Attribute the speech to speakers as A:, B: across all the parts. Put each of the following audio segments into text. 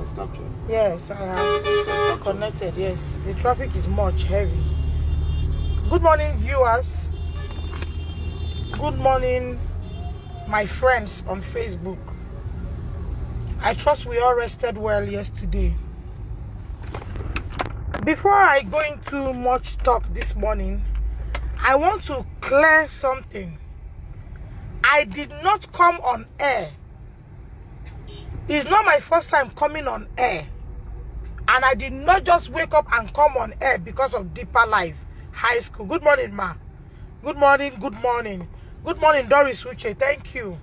A: is captured.
B: Yes, I have connected. Yes, the traffic is much heavy. Good morning, viewers. Good morning, my friends on Facebook. I trust we all rested well yesterday. Before I go into much talk this morning, I want to clear something. I did not come on air. It's not my first time coming on air. And I did not just wake up and come on air because of Deeper Life High School. Good morning, ma. Good morning, good morning. Good morning, Doris Uche. Thank you.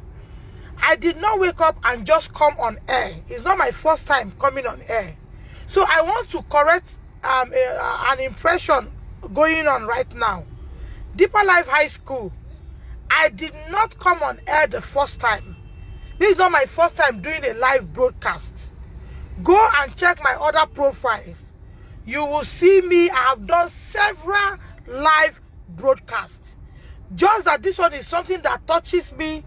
B: I did not wake up and just come on air. It's not my first time coming on air. So I want to correct an impression going on right now. Deeper Life High School, I did not come on air the first time. This is not my first time doing a live broadcast. Go and check my other profiles. You will see me. I have done several live broadcasts. Just that this one is something that touches me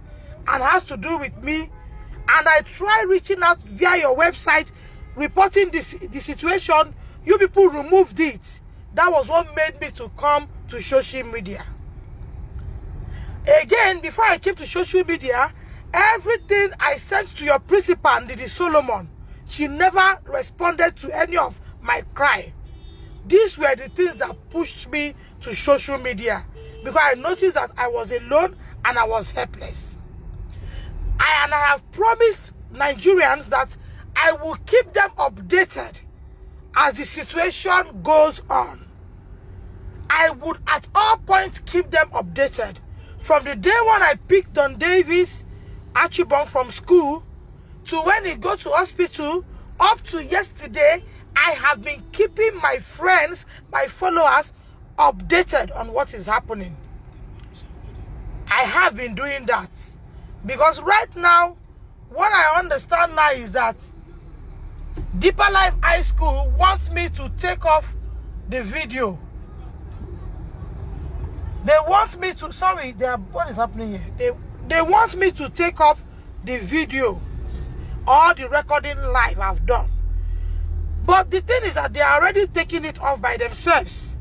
B: and has to do with me. And I try reaching out via your website, reporting the situation. You people removed it. That was what made me to come to social media. Again, before I came to social media, everything I sent to your principal, Didi Solomon, she never responded to any of my cry. These were the things that pushed me to social media, because I noticed that I was alone and I was helpless. I have promised Nigerians that I will keep them updated as the situation goes on. I would at all points keep them updated. From the day when I picked Don Davis Archibong from school to when he go to hospital up to yesterday, I have been keeping my friends, my followers updated on what is happening. I have been doing that because right now, what I understand now is that Deeper Life High School wants me to take off the video. They want me to, sorry, what is happening here? They want me to take off the video or the recording live I've done. But the thing is that they are already taking it off by themselves.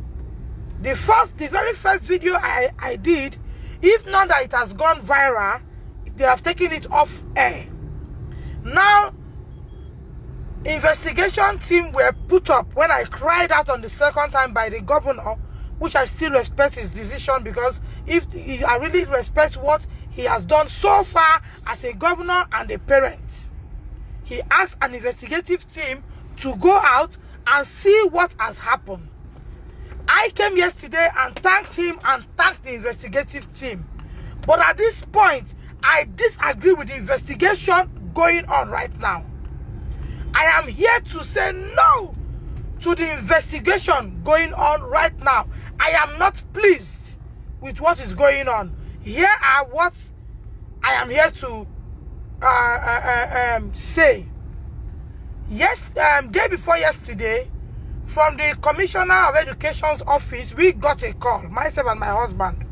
B: The very first video I did, if not that it has gone viral, they have taken it off air. Now, investigation team were put up when I cried out on the second time by the governor, which I still respect his decision, because I really respect what he has done so far as a governor and a parent. He asked an investigative team to go out and see what has happened. I came yesterday and thanked him and thanked the investigative team. But at this point, I disagree with the investigation going on right now. I am here to say no to the investigation going on right now. I am not pleased with what is going on. Here are what I am here to say. Yes, day before yesterday, from the Commissioner of Education's office, we got a call, myself and my husband,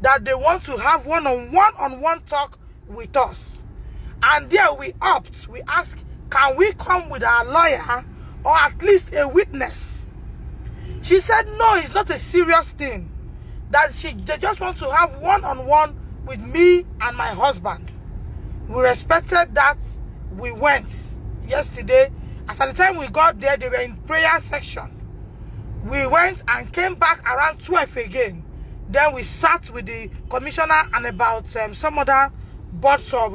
B: that they want to have one-on-one talk with us. And there we asked, can we come with our lawyer or at least a witness? She said, no, it's not a serious thing. That they just want to have one-on-one with me and my husband. We respected that. We went yesterday. As at the time we got there, they were in prayer section. We went and came back around 12 again. Then we sat with the commissioner and about some other boards of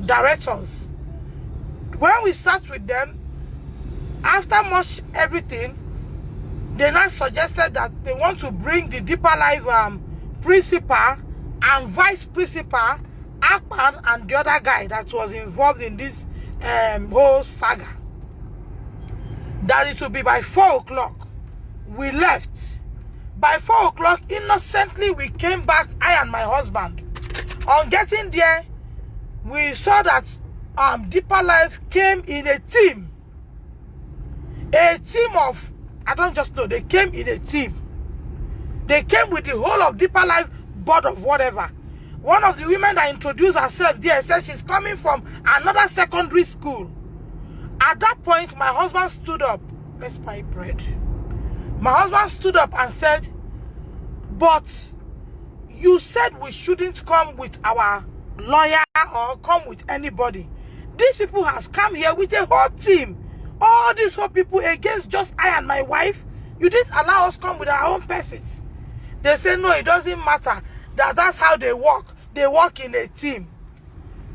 B: directors. When we sat with them, after much everything, they now suggested that they want to bring the Deeper Life principal and vice principal, Akpan, and the other guy that was involved in this whole saga. That it will be by 4 o'clock. We left. By 4 o'clock, innocently, we came back, I and my husband. On getting there, we saw that Deeper Life came in a team. A team of, I don't just know, they came in a team. They came with the whole of Deeper Life board of whatever. One of the women that introduced herself there said she's coming from another secondary school. At that point, my husband stood up. Let's buy bread. My husband stood up and said, but you said we shouldn't come with our lawyer or come with anybody. These people has come here with a whole team. All these whole people against just I and my wife. You didn't allow us come with our own persons. They say, no, it doesn't matter. That's how they work. They work in a team.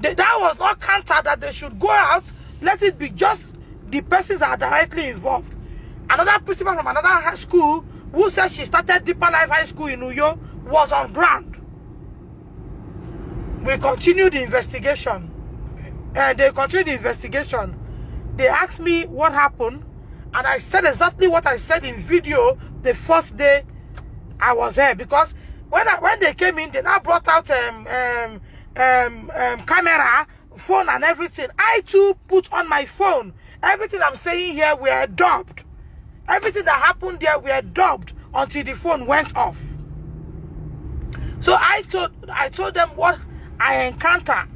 B: That was not counter that they should go out. Let it be just the persons that are directly involved. Another principal from another high school who said she started Deeper Life High School in Uyo was on ground. We continued the investigation. And they continued the investigation. They asked me what happened. And I said exactly what I said in video the first day I was here. Because when they came in, they now brought out camera, phone and everything. I too put on my phone. Everything I'm saying here were dubbed. Everything that happened there were dubbed until the phone went off. So I told them what I encountered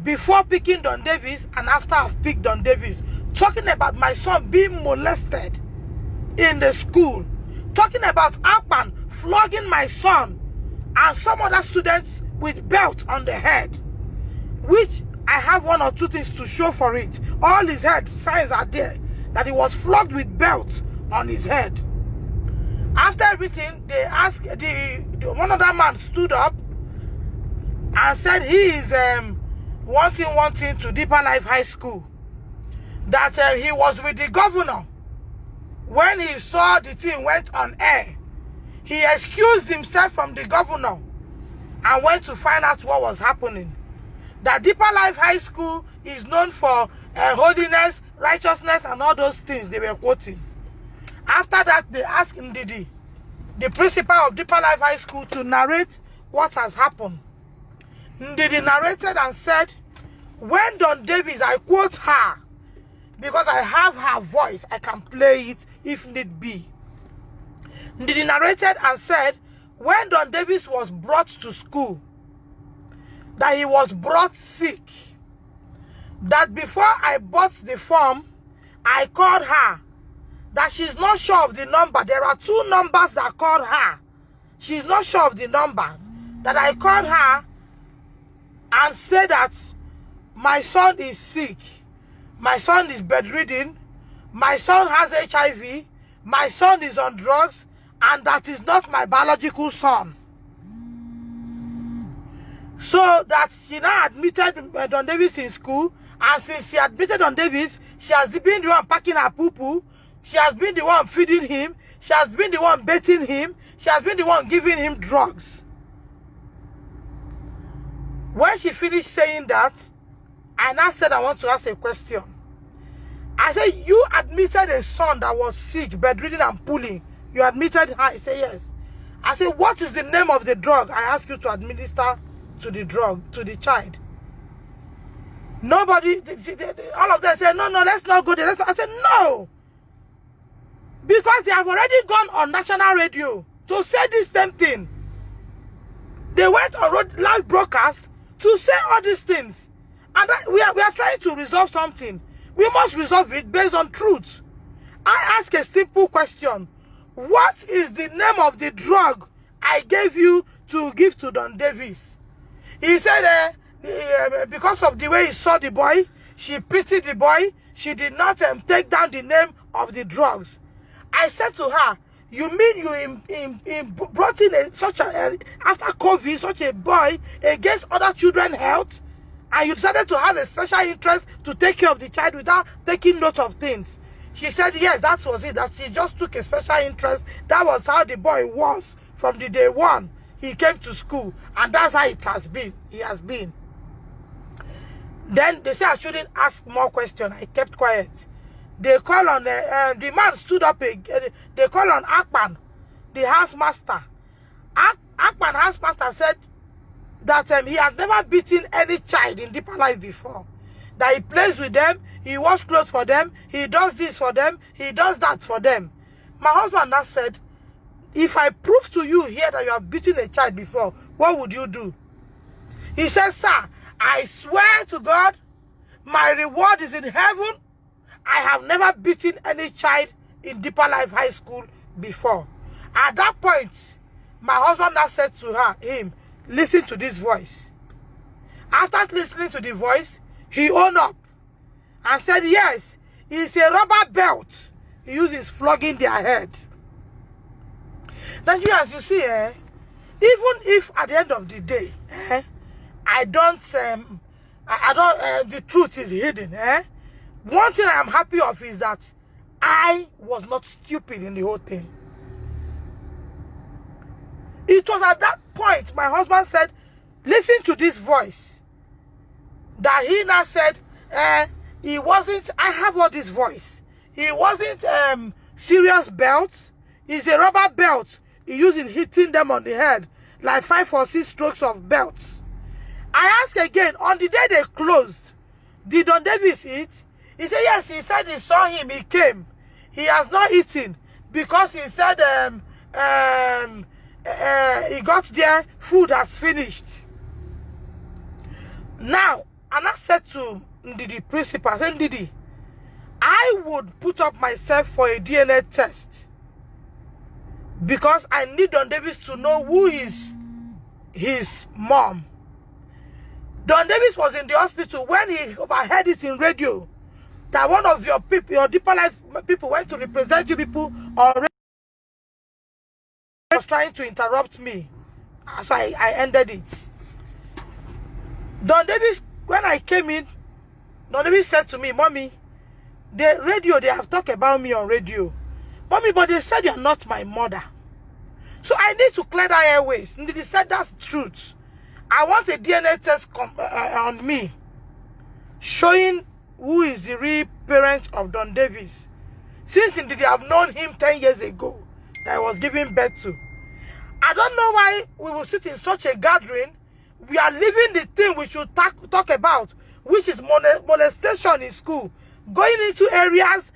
B: before picking Don Davis and after I've picked Don Davis. Talking about my son being molested in the school. Talking about Akpan flogging my son and some other students with belts on the head. Which I have one or two things to show for it. All his head signs are there that he was flogged with belts on his head. After everything, they asked, one other man stood up and said he is wanting to Deeper Life High School. That he was with the governor. When he saw the thing went on air, he excused himself from the governor and went to find out what was happening. That Deeper Life High School is known for holiness, righteousness, and all those things they were quoting. After that, they asked Ndidi, the principal of Deeper Life High School, to narrate what has happened. Ndidi narrated and said, when Don Davis, I quote her, because I have her voice, I can play it if need be. Ndidi narrated and said, when Don Davis was brought to school, that he was brought sick. That before I bought the form, I called her. That she's not sure of the number. There are two numbers that called her. She's not sure of the numbers. That I called her and said that my son is sick. My son is bedridden. My son has HIV. My son is on drugs. And that is not my biological son. So that she now admitted Don Davis in school. And since she admitted Don Davis, she has been the one packing her poo-poo. She has been the one feeding him. She has been the one bathing him. She has been the one giving him drugs. When she finished saying that, I now said I want to ask a question. I said, you admitted a son that was sick, bedridden and pulling. You admitted her? I said, yes. I said, what is the name of the drug I asked you to administer to the drug, to the child? Nobody, all of them said, no, let's not go there. I said, no. Because they have already gone on national radio to say this same thing. They went on live broadcast to say all these things. And we are trying to resolve something. We must resolve it based on truth. I ask a simple question. What is the name of the drug I gave you to give to Don Davis? He said, because of the way he saw the boy, she pitied the boy. She did not take down the name of the drugs. I said to her, you mean you brought in after COVID, such a boy against other children's health? And you decided to have a special interest to take care of the child without taking note of things? She said, yes, that was it. That she just took a special interest. That was how the boy was from the day one he came to school. And that's how it has been. He has been. Then they said I shouldn't ask more questions. I kept quiet. They call on the man stood up. They call on Akpan, the housemaster. Akpan housemaster said that he has never beaten any child in Deeper Life before. That he plays with them, he washes clothes for them, he does this for them, he does that for them. My husband now said, if I prove to you here that you have beaten a child before, what would you do? He said, sir, I swear to God, my reward is in heaven. I have never beaten any child in Deeper Life High School before. At that point, my husband now said to him, listen to this voice. After listening to the voice, he owned up and said, yes, it's a rubber belt he uses flogging their head. Now, as you see, even if at the end of the day, the truth is hidden, one thing I am happy of is that I was not stupid in the whole thing. It was at that point my husband said, listen to this voice. That he now said, he wasn't, I have all this voice. He wasn't serious belt. It's a rubber belt he used in hitting them on the head, like 5 or 6 strokes of belt. I asked again, on the day they closed, did Don Davis eat? He said, yes, he said he saw him, he came. He has not eaten because he said he got there, food has finished. Now, and I said to the principal, I said, Ndidi, I would put up myself for a DNA test because I need Don Davis to know who is his mom. Don Davis was in the hospital when he overheard it in radio that one of your people, your Deeper Life people, went to represent you people already was trying to interrupt me. So I ended it. Don Davis, when I came in, Don Davis said to me, Mommy, the radio, they have talked about me on radio. Mommy, but they said you're not my mother. So I need to clear that airways. They said that's the truth. I want a DNA test on me, showing who is the real parent of Don Davis. Since indeed I've known him 10 years ago, that I was giving birth to. I don't know why we will sit in such a gathering. We are leaving the thing we should talk about, which is molestation in school, going into areas,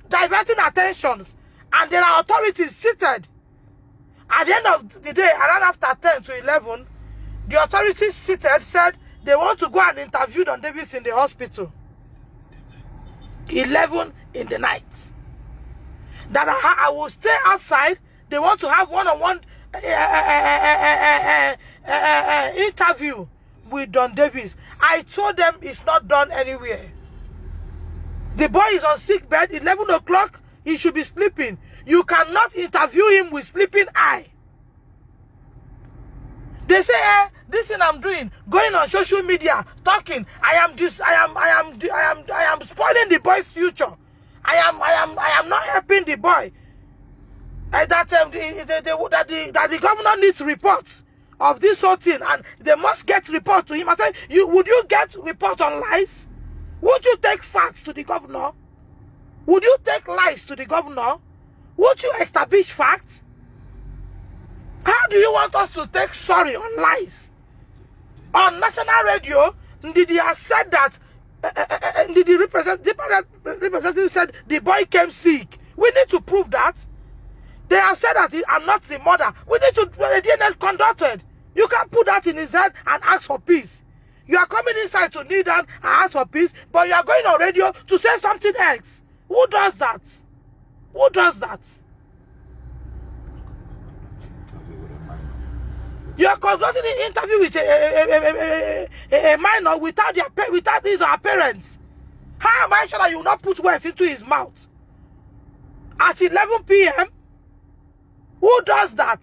B: diverting attentions, and there are authorities seated. At the end of the day, around after 10 to 11, the authorities seated said they want to go and interview Don Davis in the hospital. 11 in the night. That I will stay outside. They want to have one-on-one interview with Don Davis. I told them it's not done anywhere. The boy is on sick bed, 11 o'clock, he should be sleeping. You cannot interview him with sleeping eye. They say, this thing I'm doing, going on social media, talking, I am spoiling the boy's future. I am not helping the boy. That the governor needs reports of this whole thing, and they must get report to him. I said, would you get report on lies? Would you take facts to the governor? Would you take lies to the governor? Would you establish facts? How do you want us to take sorry on lies? On national radio, Ndidi has said that the representative said the boy came sick. We need to prove that. They have said that I'm not the mother. We need to DNA conducted. You can't put that in his head and ask for peace. You are coming inside to kneel down and ask for peace, but you are going on radio to say something else. Who does that? Who does that? You are conducting an interview with a minor without his or her parents. How am I sure that you will not put words into his mouth? At 11 p.m.? Who does that?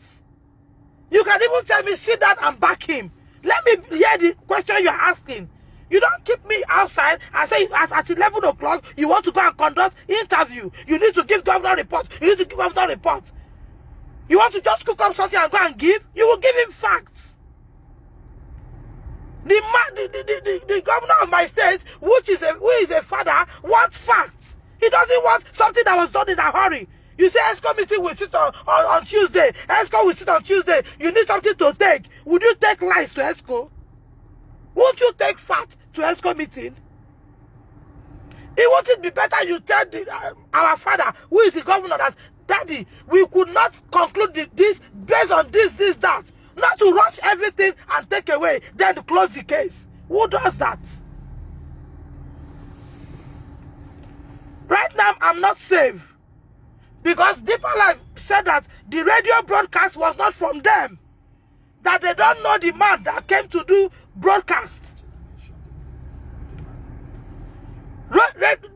B: You can even tell me, sit down and back him. Let me hear the question you are asking. You don't keep me outside and say at 11 o'clock you want to go and conduct interview. You need to give governor report. You need to give governor report. You want to just cook up something and go and give? You will give him facts. The governor of my state, who is a father, wants facts. He doesn't want something that was done in a hurry. You say ESCO meeting will sit on Tuesday. ESCO will sit on Tuesday. You need something to take. Would you take lies to ESCO? Won't you take fat to ESCO meeting? It wouldn't be better you tell our father, who is the governor, that, Daddy, we could not conclude this based on this, that. Not to rush everything and take away, then to close the case. Who does that? I'm not safe. Because Deeper Life said that the radio broadcast was not from them. That they don't know the man that came to do broadcast.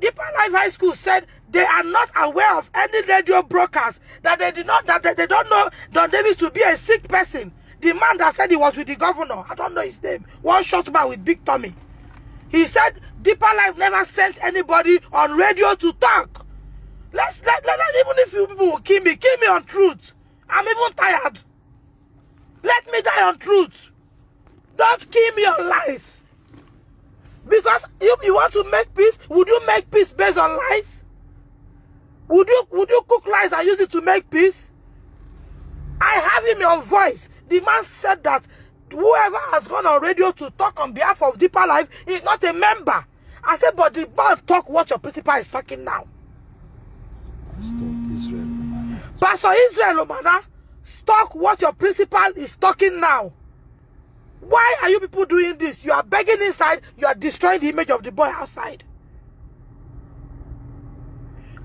B: Deeper Life High School said they are not aware of any radio broadcast. That they did not, that they don't know Don Davis to be a sick person. The man that said he was with the governor, I don't know his name, one short man with big tummy. He said Deeper Life never sent anybody on radio to talk. Let's even if you people will kill me on truth. I'm even tired. Let me die on truth. Don't kill me on lies. Because if you want to make peace, would you make peace based on lies? Would you cook lies and use it to make peace? I have him on voice. The man said that whoever has gone on radio to talk on behalf of Deeper Life is not a member. I said, but the man talk what your principal is talking now. Pastor Israel Omana, talk what your principal is talking now. Why are you people doing this? You are begging inside, you are destroying the image of the boy outside.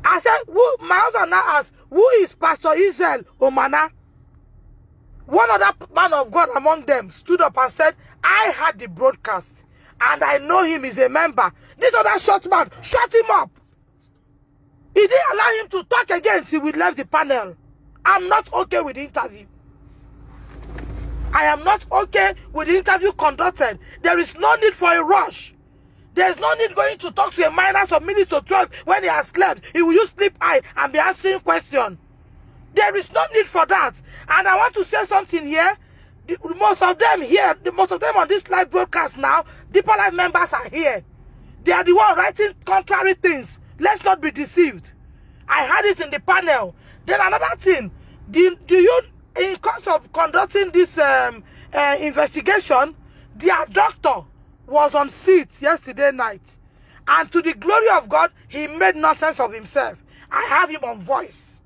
B: I said, my husband now asked, who is Pastor Israel Omana? One other man of God among them stood up and said, I had the broadcast and I know him is a member. This other short man, shut him up. He didn't allow him to talk again until we left the panel. I'm not okay with the interview. I am not okay with the interview conducted. There is no need for a rush. There is no need going to talk to a minor from minutes to 12 when he has slept. He will use sleep eye and be answering questions. There is no need for that. And I want to say something here. Most of them on this live broadcast now, Deeper Life members are here. They are the ones writing contrary things. Let's not be deceived. I had it in the panel. Then another thing, do you, in course of conducting this investigation, their doctor was on seat yesterday night. And to the glory of God, he made nonsense of himself. I have him on voice.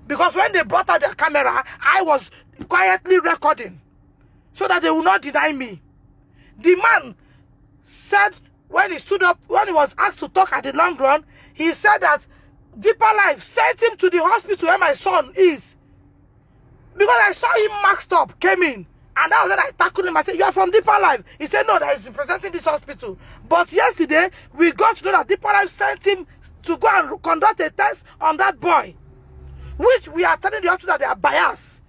B: Because when they brought out their camera, I was quietly recording. So that they will not deny me. The man said, when he stood up, when he was asked to talk at the long run, he said that Deeper Life sent him to the hospital where my son is. Because I saw him maxed up, came in. And that was when I tackled him. I said, you are from Deeper Life. He said, no, that is representing this hospital. But yesterday, we got to know that Deeper Life sent him to go and conduct a test on that boy. Which we are telling the hospital that they are biased.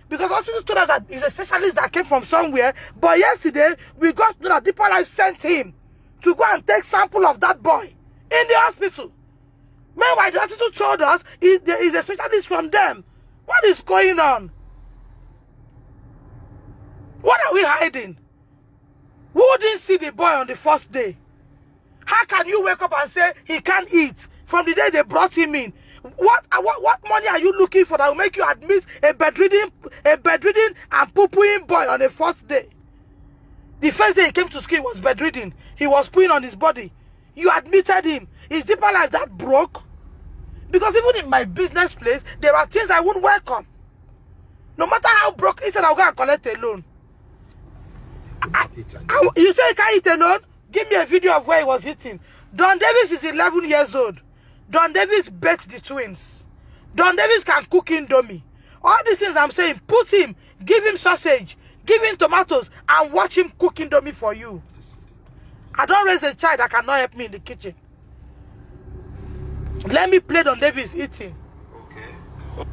B: Because hospital told us that he's a specialist that came from somewhere. But yesterday, we got to know that Deeper Life sent him to go and take sample of that boy in the hospital. Meanwhile, the hospital told us there is a specialist from them. What is going on? What are we hiding? Who didn't see the boy on the first day? How can you wake up and say he can't eat from the day they brought him in? What money are you looking for that will make you admit a bedridden and poo-pooing boy on the first day? The first day he came to school, he was bedridden. He was pooing on his body. You admitted him. Is Deeper Life that broke? Because even in my business place, there are things I wouldn't welcome. No matter how broke, instead I'll go and collect a loan. You say you can't eat alone? Give me a video of where he was eating. Don Davis is 11 years old. Don Davis baked the twins. Don Davis can cook indomie. All these things I'm saying, put him, give him sausage, give him tomatoes, and watch him cook indomie for you. I don't raise a child that cannot help me in the kitchen. Let me play Don Davis eating. Okay.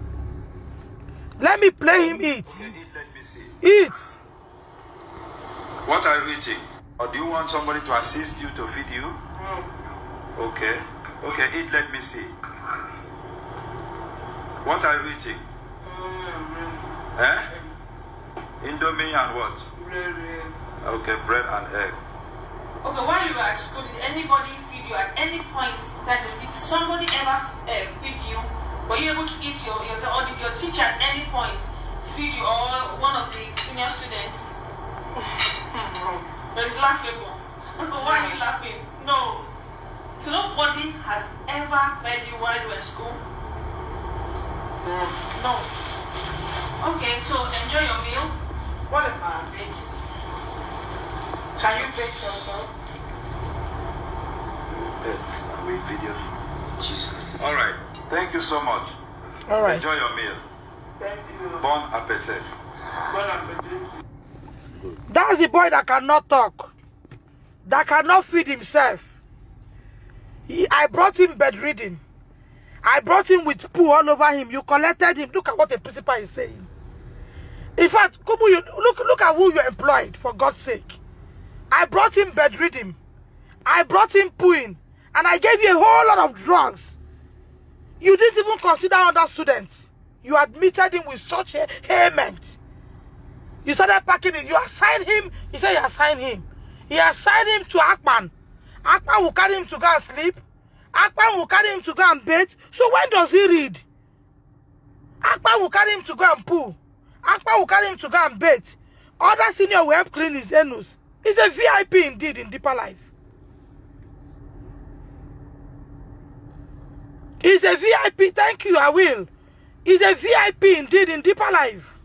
B: Let me play him eat.
A: Okay, eat, let me see.
B: Eat.
A: What are you eating? Or do you want somebody to assist you to feed you? Okay. Okay, eat, let me see. What are you eating? Eh? Indomie and what?
C: Bread.
A: Okay, bread and egg.
C: Okay, while you were at school, did anybody feed you at any point? Did somebody ever feed you? Were you able to eat yourself, or did your teacher at any point feed you, or one of the senior students? There's laughing. Why are you laughing? No. So nobody has ever fed you while you were at school? No. Okay, so enjoy your meal. What about it? Can you take yourself?
A: We video. Jesus. All right. Thank you so much.
B: All right.
A: Enjoy your meal.
C: Thank you.
A: Bon appetit.
C: Bon appetit.
B: That's the boy that cannot talk, that cannot feed himself. I brought him bedridden. I brought him with poo all over him. You collected him. Look at what the principal is saying. In fact, Kubu, look at who you employed, for God's sake. I brought him bedridden. I brought him pooing. And I gave you a whole lot of drugs. You didn't even consider other students. You admitted him with such a payment. You started packing it. You assigned him. He said you assigned him. He assigned him to Akpan. Akpan will carry him to go and sleep. Akpan will carry him to go and bathe. So when does he read? Akpan will carry him to go and poo. Akpan will carry him to go and bathe. Other senior will help clean his anus. He's a VIP indeed in deeper life. He's a VIP. Thank you, I will. He's a VIP indeed in deeper life.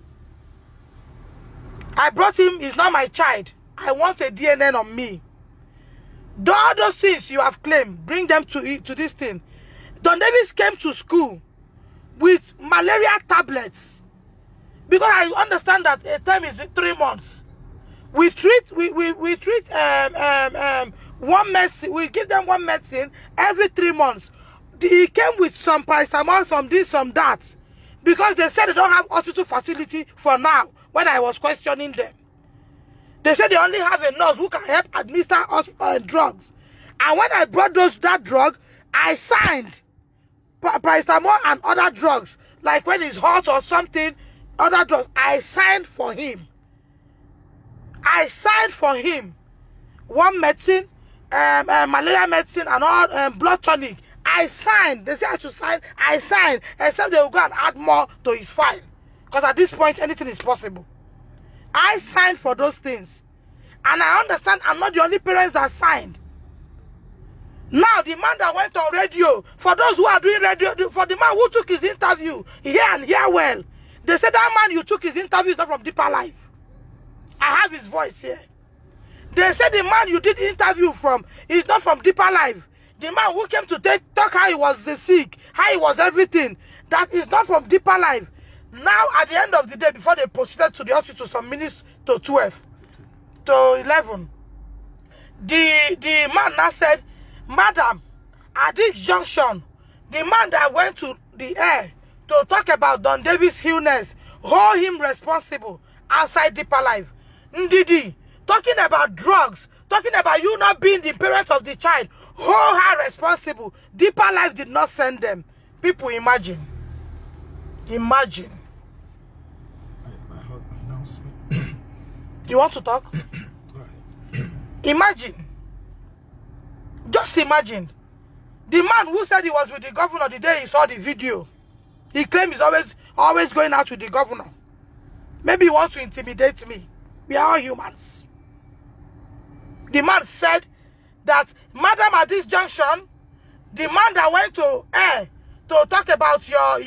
B: I brought him. He's not my child. I want a DNA on me. All those things you have claimed, bring them to this thing. Don Davis came to school with malaria tablets. Because I understand that a term is 3 months. We treat one medicine. We give them one medicine every 3 months. He came with some paracetamol, some this, some that, because they said they don't have hospital facility for now. When I was questioning them, they said they only have a nurse who can help administer drugs. And when I brought that drug, I signed paracetamol and other drugs, like when it's hot or something, other drugs. I signed for him. I signed for him one medicine, malaria medicine, and all blood tonic. I signed. They said I should sign. I signed, except they will go and add more to his file. Because at this point, anything is possible. I signed for those things. And I understand I'm not the only parents that signed. Now, the man that went on radio, for those who are doing radio, for the man who took his interview, hear and hear well. They said that man you took his interview is not from Deeper Life. I have his voice here. They said the man you did the interview from is not from Deeper Life. The man who came to talk how he was sick, how he was everything, that is not from Deeper Life. Now, at the end of the day, before they proceeded to the hospital some minutes to 12, to 11, the man now said, Madam, at this junction, the man that went to the air to talk about Don Davis' illness, hold him responsible outside Deeper Life. Ndidi, talking about drugs, talking about you not being the parents of the child, hold her responsible. Deeper Life did not send them. People, imagine. Imagine. You want to talk? Imagine. Just imagine. The man who said he was with the governor the day he saw the video. He claimed he's always going out with the governor. Maybe he wants to intimidate me. We are all humans. The man said that, Madam, at this junction, the man that went to air to talk about your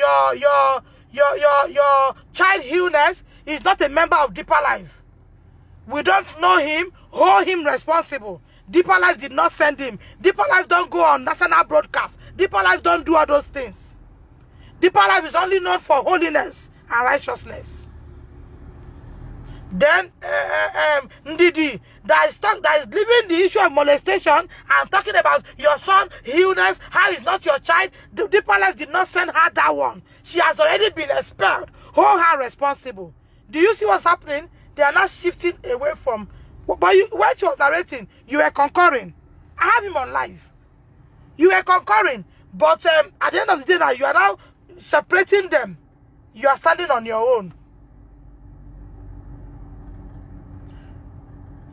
B: child illness is not a member of Deeper Life. We don't know him. Hold him responsible. Deeper Life did not send him. Deeper Life don't go on national broadcast. Deeper Life don't do all those things. Deeper Life is only known for holiness and righteousness. Then Ndidi that is leaving the issue of molestation and talking about your son illness, how he's not your child. The Deeper Life did not send her that one. She has already been expelled. Hold her responsible. Do you see what's happening? They are now shifting away from. But when you were narrating, you were concurring. I have him on live. You were concurring, but at the end of the day, now you are now separating them. You are standing on your own.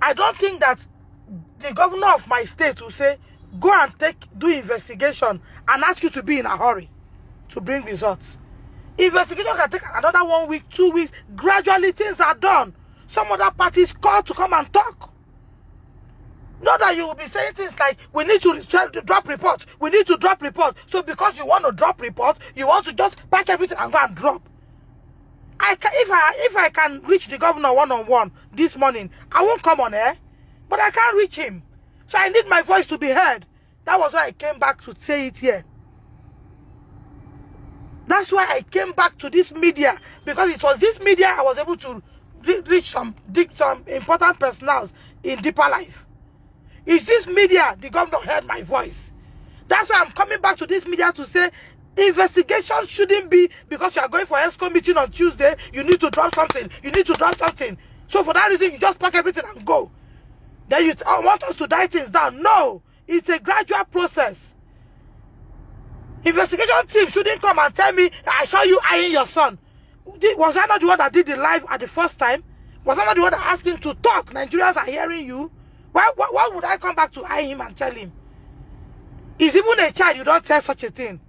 B: I don't think that the governor of my state will say, go and do investigation and ask you to be in a hurry to bring results. Investigation can take another 1 week, 2 weeks. Gradually, things are done. Some other parties call to come and talk. Not that you will be saying things like, we need to drop reports. We need to drop reports. So because you want to drop reports, you want to just pack everything and go and drop. If I can reach the governor one-on-one this morning, I won't come on air. But I can't reach him. So I need my voice to be heard. That was why I came back to say it here. That's why I came back to this media, because it was this media I was able to reach some important personals in Deeper Life. It's this media the governor heard my voice. That's why I'm coming back to this media to say investigation shouldn't be because you are going for ESCO meeting on Tuesday, you need to drop something. You need to drop something. So for that reason, you just pack everything and go. Then you want us to die things down. No, it's a gradual process. Investigation team shouldn't come and tell me, I saw you eyeing your son. Was I not the one that did the live at the first time? Was I not the one that asked him to talk? Nigerians are hearing you. Why would I come back to eye him and tell him? He's even a child, you don't tell such a thing.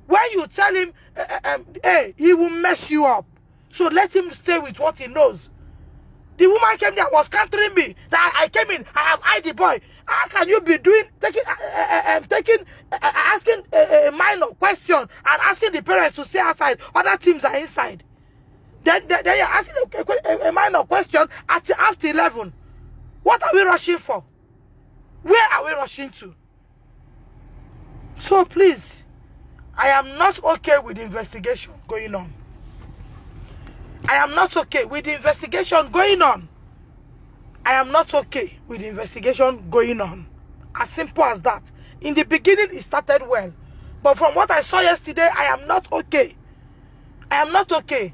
B: When you tell him, hey, he will mess you up. So let him stay with what he knows. The woman came there, was countering me. That I came in, I have eyed the boy. How can you be asking a minor question and asking the parents to stay outside? Other teams are inside. Then you're asking a minor question after 11. What are we rushing for? Where are we rushing to? So please, I am not okay with the investigation going on. I am not okay with the investigation going on. I am not okay with the investigation going on. As simple as that. In the beginning, it started well. But from what I saw yesterday, I am not okay. I am not okay.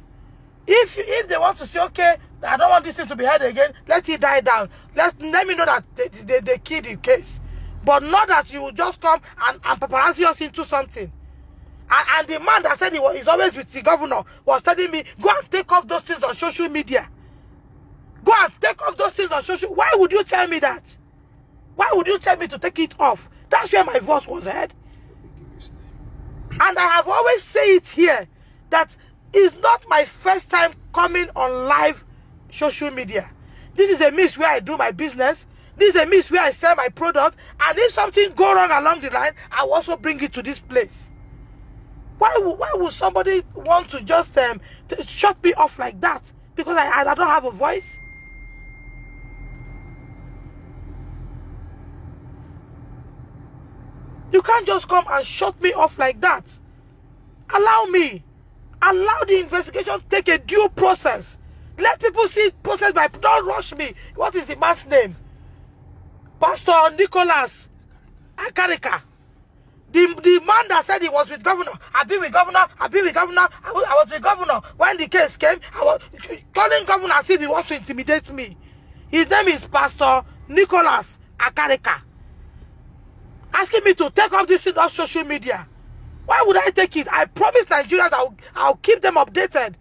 B: If they want to say, okay, I don't want this thing to be heard again, let it die down. Let me know that they killed the case. But not that you will just come and paparazzi us into something. And the man that said he's always with the governor was telling me, go and take off those things on social media. Go and take off those things on social. Why would you tell me that? Why would you tell me to take it off? That's where my voice was heard. And I have always said it here, that it's not my first time coming on live social media. This is a means where I do my business. This is a means where I sell my product. And if something go wrong along the line, I will also bring it to this place. Why would somebody want to just shut me off like that? Because I don't have a voice? You can't just come and shut me off like that. Allow me. Allow the investigation to take a due process. Let people see it process by... Don't rush me. What is the man's name? Pastor Nicholas Akarika. The man that said he was with governor. I've been with governor. I've been with governor. I was with governor. When the case came, I was calling governor as if he wants to intimidate me. His name is Pastor Nicholas Akarika. Asking me to take off this thing off social media. Why would I take it? I promise Nigerians I'll keep them updated.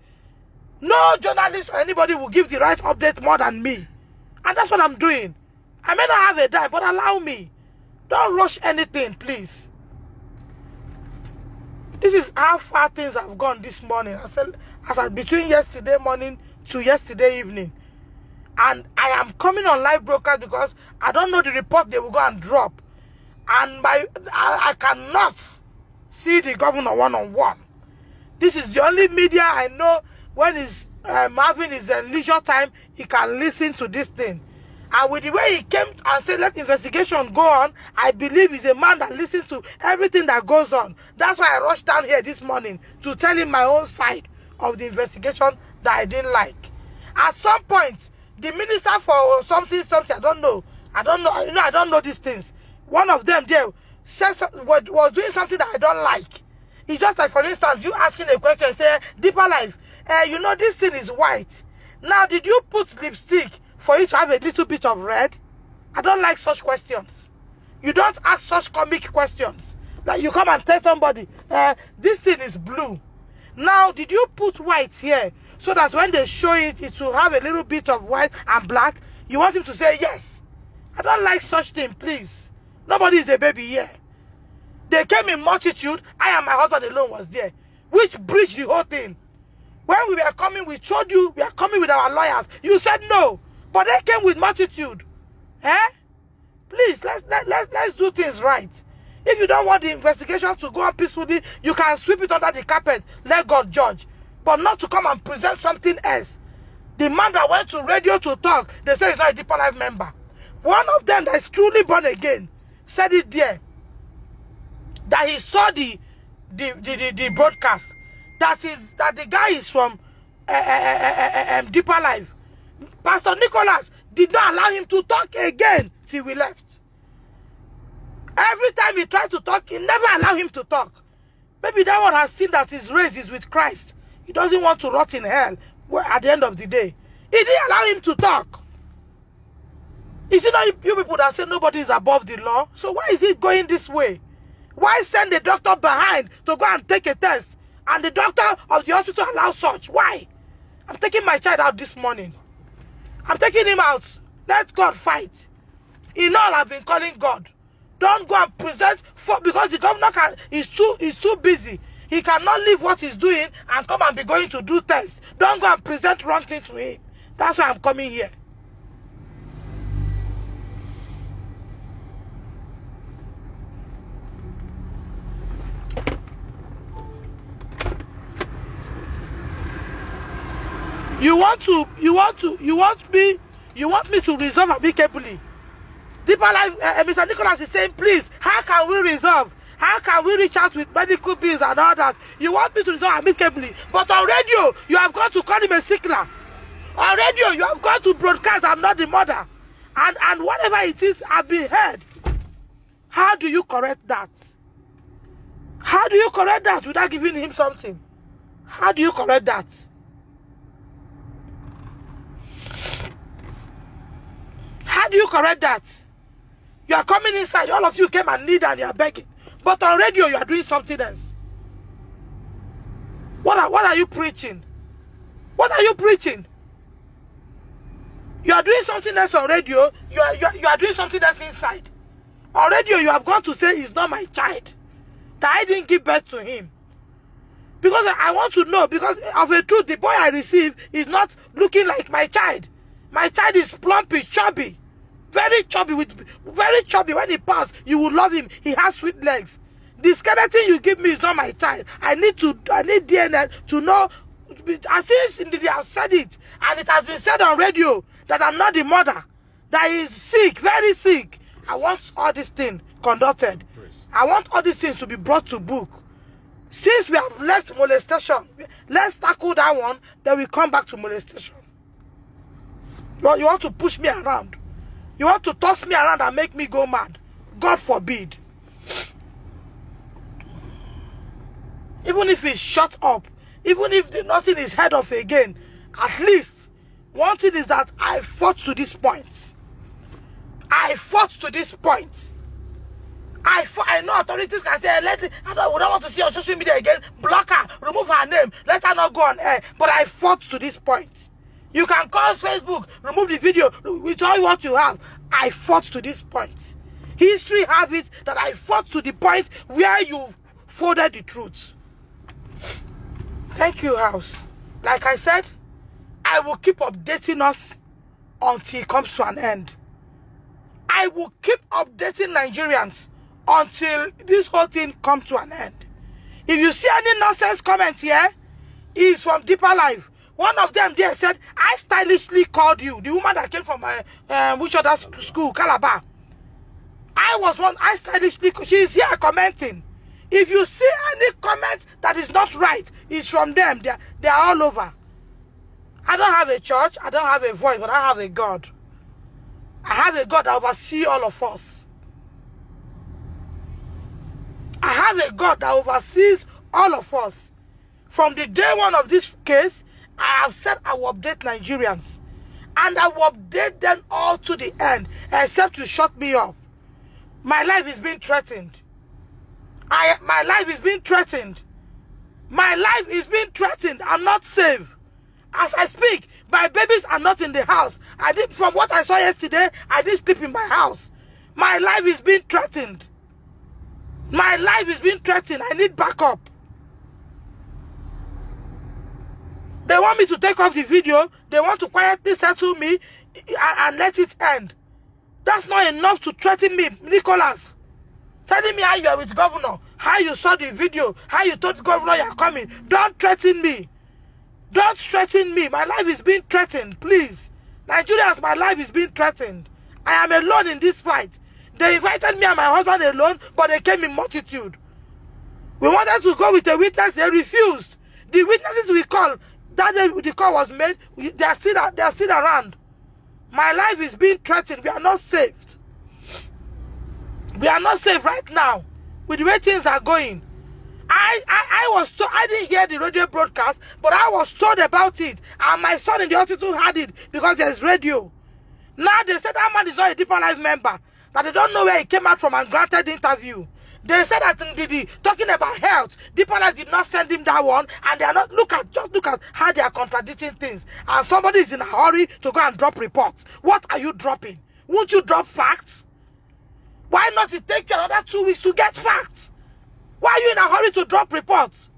B: No journalist or anybody will give the right update more than me. And that's what I'm doing. I may not have a dime, but allow me. Don't rush anything, please. This is how far things have gone this morning. I said between yesterday morning to yesterday evening. And I am coming on live broadcast because I don't know the report they will go and drop. And I cannot see the governor one-on-one. This is the only media I know when he's having his leisure time, he can listen to this thing. And with the way he came and said, let investigation go on, I believe he's a man that listens to everything that goes on. That's why I rushed down here this morning to tell him my own side of the investigation that I didn't like. At some point, the minister for something, I don't know, I don't know these things. One of them there was doing something that I don't like. It's just like, for instance, you asking a question, say, Deeper Life, you know this thing is white. Now, did you put lipstick for it to have a little bit of red? I don't like such questions. You don't ask such comic questions. Like you come and tell somebody, this thing is blue. Now, did you put white here so that when they show it, it will have a little bit of white and black? You want him to say yes. I don't like such thing, please. Nobody is a baby here. They came in multitude. I and my husband alone was there, which breached the whole thing. When we were coming, we told you we are coming with our lawyers. You said no. But they came with multitude. Please, let's do things right. If you don't want the investigation to go on peacefully, you can sweep it under the carpet. Let God judge. But not to come and present something else. The man that went to radio to talk, they say he's not a Deeper Life member. One of them that is truly born again said it there. That he saw the broadcast. that the guy is from Deeper Life. Pastor Nicholas did not allow him to talk again till we left. Every time he tried to talk, he never allowed him to talk. Maybe that one has seen that his race is with Christ. He doesn't want to rot in hell at the end of the day. He didn't allow him to talk. Is it not you people that say nobody is above the law? So why is it going this way? Why send the doctor behind to go and take a test? And the doctor of the hospital allows such? Why? I'm taking my child out this morning. I'm taking him out. Let God fight. In all, I've been calling God. Don't go and present because the governor is too busy. He cannot leave what he's doing and come and be going to do tests. Don't go and present wrong thing to him. That's why I'm coming here. You want me to resolve amicably. Deeper Life, Mr. Nicholas is saying, please, how can we resolve? How can we reach out with medical bills and all that? You want me to resolve amicably. But on radio, you have gone to call him a sickler. On radio, you have gone to broadcast, I'm not the mother. And whatever it is, I've been heard. How do you correct that? How do you correct that without giving him something? How do you correct that? How do you correct that? You are coming inside, all of you came and kneel and you are begging. But on radio, you are doing something else. What are you preaching? What are you preaching? You are doing something else on radio, you are doing something else inside. On radio, you have gone to say he's not my child. That I didn't give birth to him. Because I want to know, because of the truth, the boy I receive is not looking like my child. My child is plumpy, chubby. Very chubby. When he passes, you will love him. He has sweet legs. The skeleton you give me is not my child. I need DNA to know. As if they have said it, and it has been said on radio that I'm not the mother. That is sick, very sick. I want all these things conducted. I want all these things to be brought to book. Since we have left molestation, let's tackle that one, then we come back to molestation. You want to push me around. You want to toss me around and make me go mad. God forbid. Even if it's shut up, even if nothing is heard of again, at least one thing is that I fought to this point. I fought to this point. I know authorities can say, we don't want to see her on social media again, block her, remove her name, let her not go on air. But I fought to this point. You can call Facebook, remove the video, with all what you have. I fought to this point. History have it that I fought to the point where you folded the truth. Thank you, House. Like I said, I will keep updating us until it comes to an end. I will keep updating Nigerians until this whole thing comes to an end. If you see any nonsense comments here, it's from Deeper Life. One of them there said, I stylishly called you. The woman that came from which other school, Calabar. I stylishly, she is here commenting. If you see any comment that is not right, it's from them. They are all over. I don't have a church, I don't have a voice, but I have a God. I have a God that oversees all of us. I have a God that oversees all of us. From the day one of this case, I have said I will update Nigerians. And I will update them all to the end, except you shut me off. My life is being threatened. My life is being threatened. My life is being threatened. I'm not safe. As I speak, my babies are not in the house. From what I saw yesterday, I didn't sleep in my house. My life is being threatened. My life is being threatened. I need backup. They want me to take off the video. They want to quietly settle me and let it end. That's not enough to threaten me, Nicholas. Telling me how you are with governor, how you saw the video, how you told the governor you are coming. Don't threaten me. Don't threaten me. My life is being threatened, please. Nigerians, my life is being threatened. I am alone in this fight. They invited me and my husband alone, but they came in multitude. We wanted to go with a witness, they refused. The witnesses we call, that day the call was made, they are still around. My life is being threatened. We are not saved. We are not safe right now with the way things are going. I was told, I didn't hear the radio broadcast, but I was told about it. And my son in the hospital had it because there's radio. Now they said that man is not a Deeper Life member, that they don't know where he came out from and granted the interview. They said that talking about health, Deeper Life did not send him that one, and they are not, just look at how they are contradicting things. And somebody is in a hurry to go and drop reports. What are you dropping? Won't you drop facts? Why not it take you another 2 weeks to get facts? Why are you in a hurry to drop reports?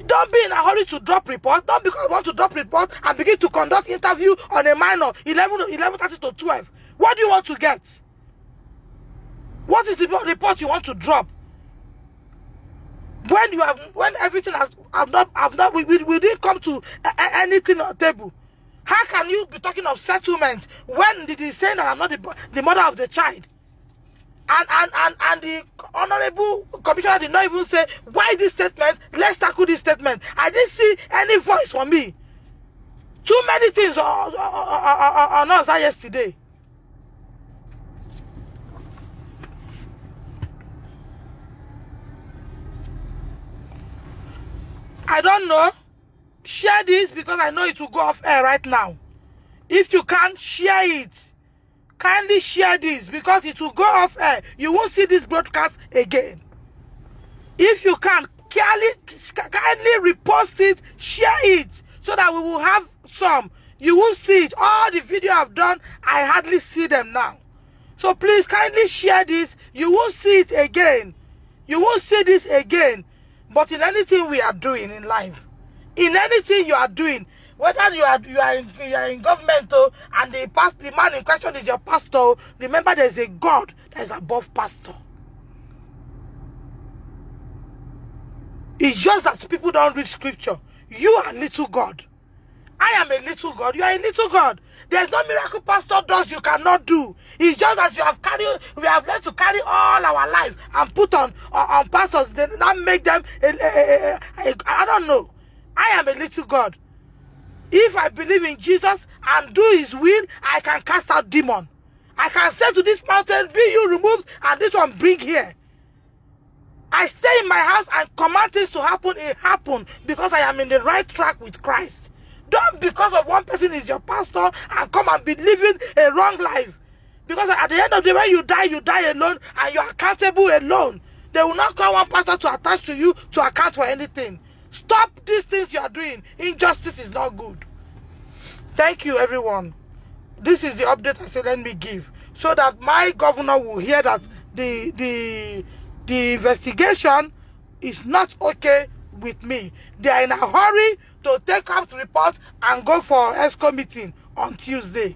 B: Don't be in a hurry to drop report. Don't because you want to drop report and begin to conduct interview on a minor 11:30 to 12. What do you want to get? What is the report you want to drop? When everything we didn't come to anything on the table. How can you be talking of settlement when it is saying that I'm not the mother of the child? And the honorable commissioner did not even say, why this statement? Let's tackle this statement. I didn't see any voice from me. Too many things on us yesterday. I don't know. Share this because I know it will go off air right now. If you can't share it, kindly share this because it will go off air. You won't see this broadcast again. If you can, kindly repost it, share it so that we will have some. You won't see it. All the video I've done, I hardly see them now. So please kindly share this. You won't see it again. You won't see this again. But in anything we are doing in life, in anything you are doing, whether you are in government and the man in question is your pastor, remember there is a God that is above pastor. It's just that people don't read scripture. You are little God. I am a little God. You are a little God. There's no miracle pastor does you cannot do. It's just that we have learned to carry all our life and put on pastors. Then that make them I don't know. I am a little God. If I believe in Jesus and do his will, I can cast out demon. I can say to this mountain, be you removed, and this one bring here. I stay in my house and command things to happen, it happen because I am in the right track with Christ. Don't because of one person is your pastor and come and be living a wrong life. Because at the end of the day, when you die alone and you're accountable alone. They will not call one pastor to attach to you to account for anything. Stop these things you are doing. Injustice is not good. Thank you, everyone. This is the update I said let me give, so that my governor will hear that the investigation is not okay with me. They are in a hurry to take out the report and go for ESCO meeting on Tuesday.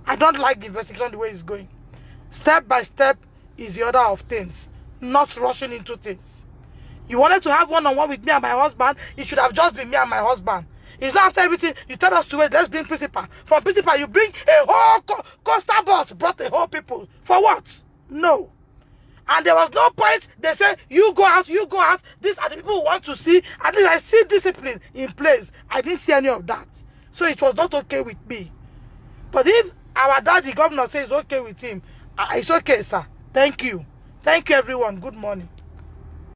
B: I don't like the investigation the way it's going. Step by step is the order of things, not rushing into things. You wanted to have one-on-one with me and my husband, it should have just been me and my husband. It's not after everything, you tell us to wait, let's bring principal. From principal, you bring a whole coastal bus, brought the whole people. For what? No. And there was no point, they said, you go out, these are the people who want to see. At least I see discipline in place. I didn't see any of that. So it was not okay with me. But if our daddy, governor, says it's okay with him, it's okay, sir. Thank you. Thank you, everyone. Good morning.